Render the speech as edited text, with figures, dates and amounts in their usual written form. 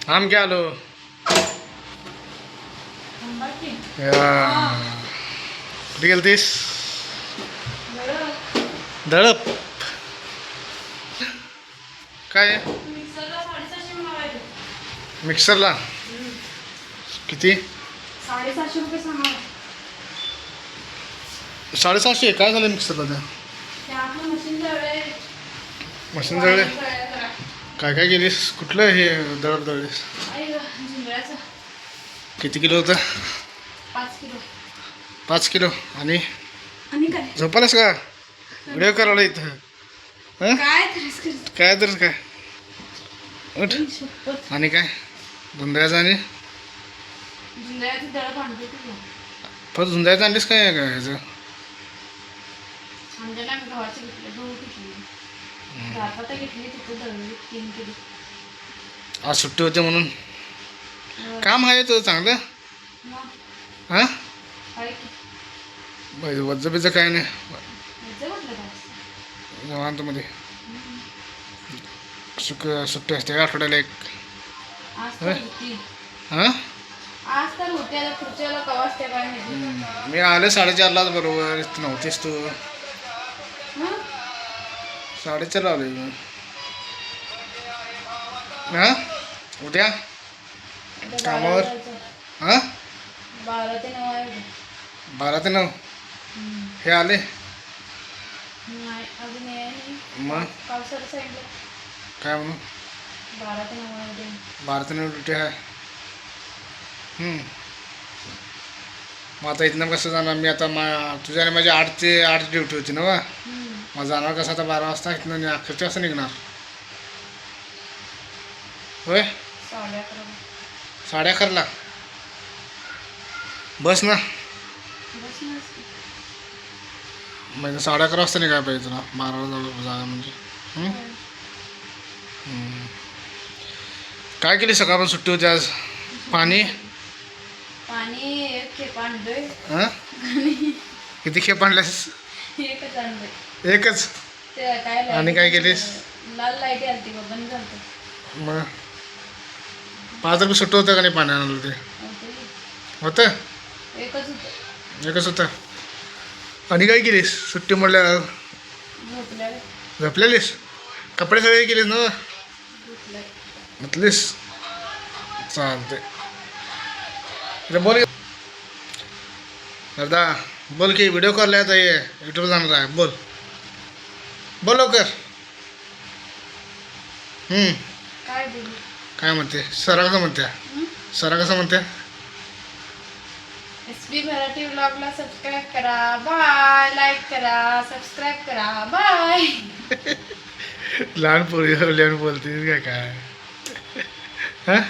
आम क्या आलो कुठे गेलतीस दळप काय आहे? मिक्सरला किती 750 रुपये सांगा. 750 काय झालं मिक्सरला त्या मशीन जळले काय काय केलीस कुठलं हे दळप दळलीस किती किलो होतं 5 किलो आणि काय झोपालास का व्हिडिओ करायला इथं हं? काय तर काय उठ आणि काय धुंदळ्याचं आणि परत धुंदळ्याचं आणलीस काय ह्याचं आज सुट्टी होते म्हणून काम आहे तुझं चांगलं हां वज्ज बिज्ज काय नाही निवांतमध्ये सुट्टी असते आठवड्याला एक हां मी आले 4:30लाच बरोबर नव्हतीस तू 4:30ला आलो मी हां उद्या कामावर हां 12 ते 9 हे आले मग काय म्हणून 12 ते 9 ड्युटी आहे मग आता इथनं कसं जाणार मी आता तुझ्या आणि माझी 8 ते 8 ड्युटी होती ना वा मग जाणार कसं आता 12 वाजता इथनं अखेरच्या वाजता निघणार होय 11:30ला बस ना म्हणजे 11:30 वाजता निघायला पाहिजे तुला 12ला जागा म्हणजे काय केली सकाळपासून सुट्टी होती आज पाणी एक खेप आणलोय हां किती खेप आणल्यास एकच आणि काय केलीस लाल लाईट आलती बंद झालं मग 5 रुपये सुट्टी होतं का नाही पाणी आणायला ते होतं एकच होतं आणि काय केलीस सुट्टी म्हणल्या झोपलेलीस कपडे सगळे केलीस ना म्हटलीस चालते बोल दादा बोल की व्हिडिओ कॉल आहे ये यूट्यूब जाणार आहे बोल लवकर काय म्हणते सरा कसं म्हणते एसबी मराठी व्लॉगला सबस्क्राईब करा बाय लाईक करा सबस्क्राईब करा बाय लहान पोरी बोलते काय हां